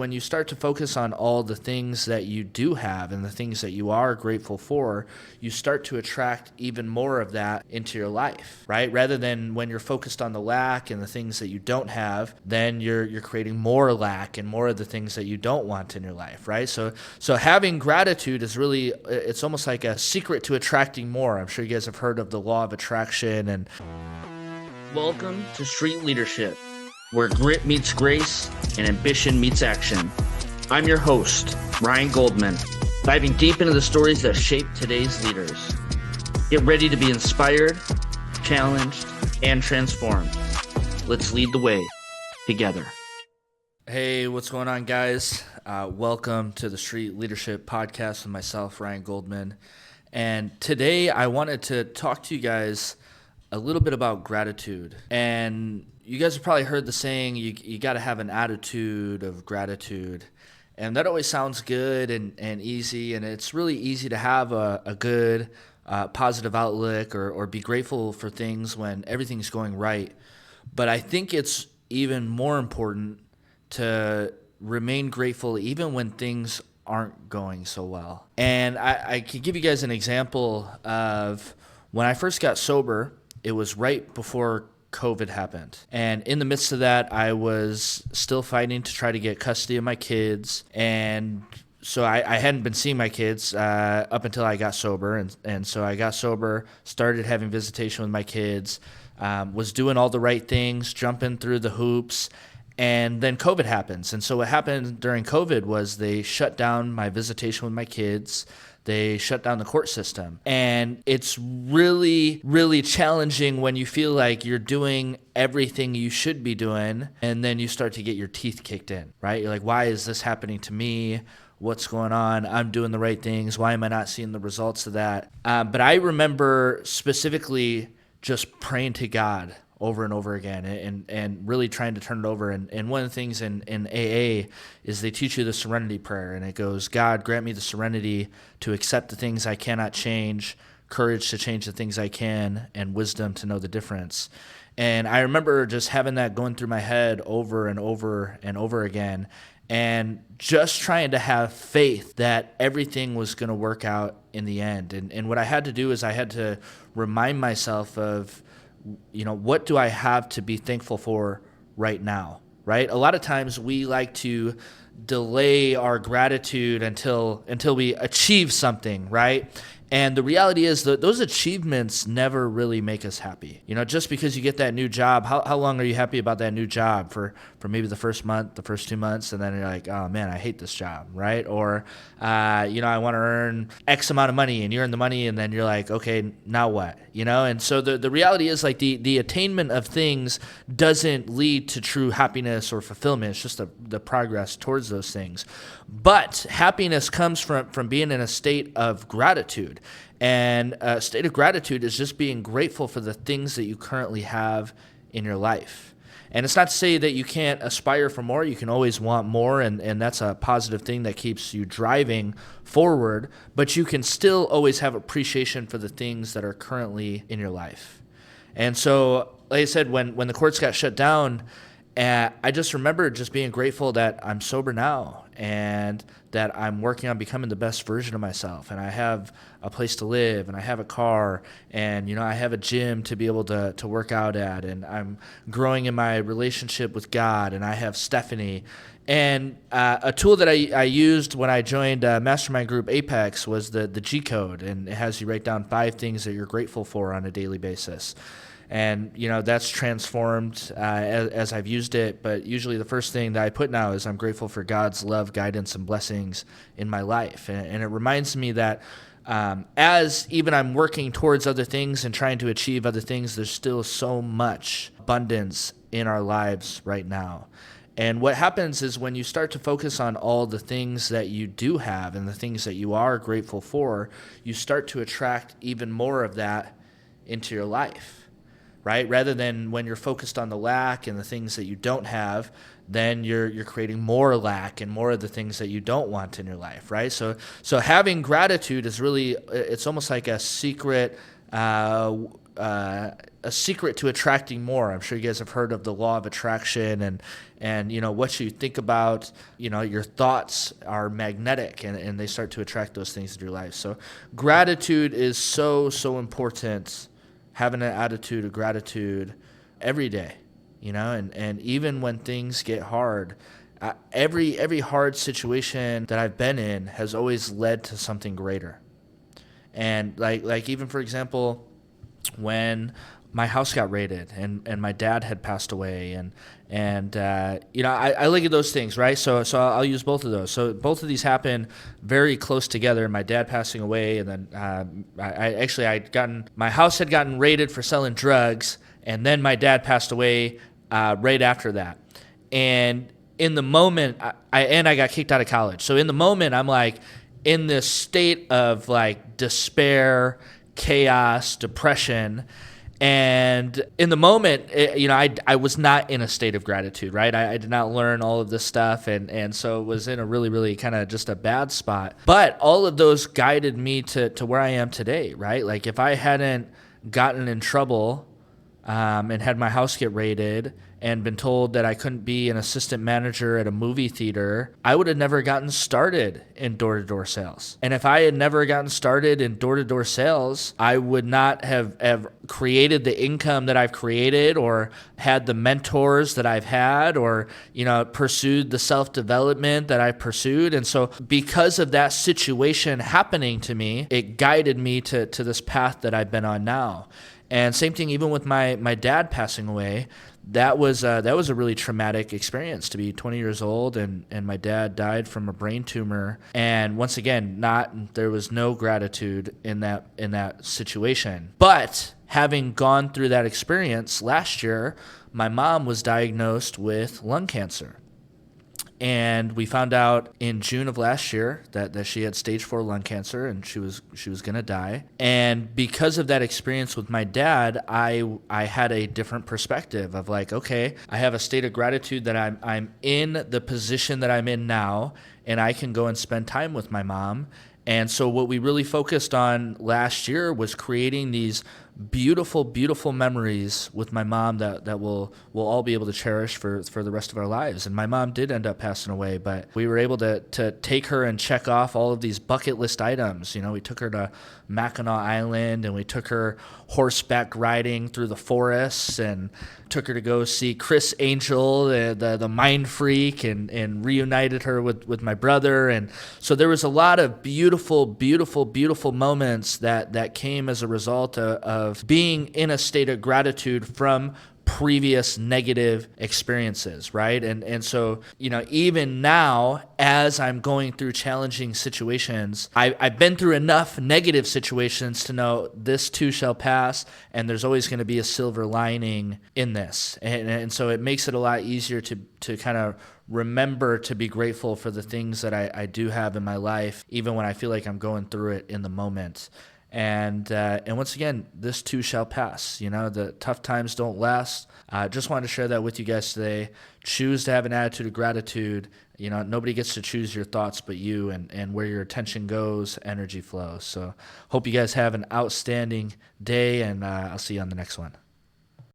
When you start to focus on all the things that you do have and the things that you are grateful for, you start to attract even more of that into your life, right? Rather than when you're focused on the lack and the things that you don't have, then you're creating more lack and more of the things that you don't want in your life, right? So having gratitude is really, it's almost like a secret to attracting more. I'm sure you guys have heard of the law of attraction. And welcome to Street Leadership, where grit meets grace and ambition meets action. I'm your host, Ryan Goldman, diving deep into the stories that shape today's leaders. Get ready to be inspired, challenged, and transformed. Let's lead the way together. Hey, what's going on, guys? Welcome to the Street Leadership Podcast with myself, Ryan Goldman. And today I wanted to talk to you guys a little bit about gratitude. And you guys have probably heard the saying, you got to have an attitude of gratitude. And that always sounds good and easy. And it's really easy to have a good, positive outlook or be grateful for things when everything's going right. But I think it's even more important to remain grateful even when things aren't going so well. And I can give you guys an example of when I first got sober. It was right before COVID happened. And in the midst of that, I was still fighting to try to get custody of my kids. And so I hadn't been seeing my kids up until I got sober. And so I got sober, started having visitation with my kids, was doing all the right things, jumping through the hoops. And then COVID happens. And so what happened during COVID was they shut down my visitation with my kids. They shut down the court system. And it's really, really challenging when you feel like you're doing everything you should be doing, and then you start to get your teeth kicked in, right? You're like, why is this happening to me? What's going on? I'm doing the right things. Why am I not seeing the results of that? But I remember specifically just praying to God over and over again and really trying to turn it over. And one of the things in AA is they teach you the serenity prayer. And it goes, God, grant me the serenity to accept the things I cannot change, courage to change the things I can, and wisdom to know the difference. And I remember just having that going through my head over and over and over again, and just trying to have faith that everything was going to work out in the end. And what I had to do is I had to remind myself of, what do I have to be thankful for right now, right? A lot of times we like to delay our gratitude until we achieve something, right? And the reality is that those achievements never really make us happy. Just because you get that new job, how long are you happy about that new job? For maybe the first month, the first 2 months, and then you're like, oh man, I hate this job, right? Or, I want to earn X amount of money, and you earn the money, and then you're like, okay, now what? And so the reality is like the attainment of things doesn't lead to true happiness or fulfillment. It's just the progress towards those things. But happiness comes from being in a state of gratitude. And a state of gratitude is just being grateful for the things that you currently have in your life. And it's not to say that you can't aspire for more. You can always want more, and that's a positive thing that keeps you driving forward. But you can still always have appreciation for the things that are currently in your life. And so, like I said, when the courts got shut down, I just remember just being grateful that I'm sober now and that I'm working on becoming the best version of myself. And I have a place to live, and I have a car, and, I have a gym to be able to work out at, and I'm growing in my relationship with God, and I have Stephanie. And a tool that I used when I joined Mastermind Group Apex was the G Code, and it has you write down 5 things that you're grateful for on a daily basis. And, that's transformed as I've used it. But usually the first thing that I put now is I'm grateful for God's love, guidance, and blessings in my life. And it reminds me that as even I'm working towards other things and trying to achieve other things, there's still so much abundance in our lives right now. And what happens is when you start to focus on all the things that you do have and the things that you are grateful for, you start to attract even more of that into your life. Right? Rather than when you're focused on the lack and the things that you don't have, then you're creating more lack and more of the things that you don't want in your life, right? So having gratitude is really, it's almost like a secret a secret to attracting more. I'm sure you guys have heard of the law of attraction, and what you think about, your thoughts are magnetic, and they start to attract those things into your life. So gratitude is so important. Having an attitude of gratitude every day, and even when things get hard, every hard situation that I've been in has always led to something greater. And like even for example, when my house got raided and my dad had passed away, and I look at those things, right? So I'll use both of those. So both of these happened very close together. My dad passing away, and then my house had gotten raided for selling drugs, and then my dad passed away right after that. And in the moment, I got kicked out of college. So in the moment, I'm like in this state of like despair, chaos, depression. And in the moment, I was not in a state of gratitude, right? I did not learn all of this stuff. And so it was in a really, really kind of just a bad spot. But all of those guided me to where I am today, right? Like if I hadn't gotten in trouble and had my house get raided and been told that I couldn't be an assistant manager at a movie theater, I would have never gotten started in door-to-door sales. And if I had never gotten started in door-to-door sales, I would not have created the income that I've created, or had the mentors that I've had, or pursued the self-development that I pursued. And so because of that situation happening to me, it guided me to this path that I've been on now. And same thing even with my dad passing away. That was a really traumatic experience, to be 20 years old and my dad died from a brain tumor. And once again, there was no gratitude in that situation. But having gone through that experience last year, my mom was diagnosed with lung cancer. And we found out in June of last year that she had stage 4 lung cancer, and she was going to die. And because of that experience with my dad, I had a different perspective of like, okay, I have a state of gratitude that I'm in the position that I'm in now, and I can go and spend time with my mom. And so what we really focused on last year was creating these beautiful, beautiful memories with my mom that we'll all be able to cherish for the rest of our lives. And my mom did end up passing away, but we were able to take her and check off all of these bucket list items. We took her to Mackinac Island, and we took her horseback riding through the forests, and took her to go see Chris Angel, the mind freak, and reunited her with my brother. And so there was a lot of beautiful, beautiful, beautiful moments that came as a result of being in a state of gratitude from previous negative experiences, right? And so, even now, as I'm going through challenging situations, I've been through enough negative situations to know this too shall pass, and there's always going to be a silver lining in this. And so it makes it a lot easier to kind of remember to be grateful for the things that I do have in my life, even when I feel like I'm going through it in the moment. And once again, this too shall pass. The tough times don't last. Just wanted to share that with you guys today. Choose to have an attitude of gratitude. Nobody gets to choose your thoughts but you, and where your attention goes, energy flows. So hope you guys have an outstanding day, and I'll see you on the next one.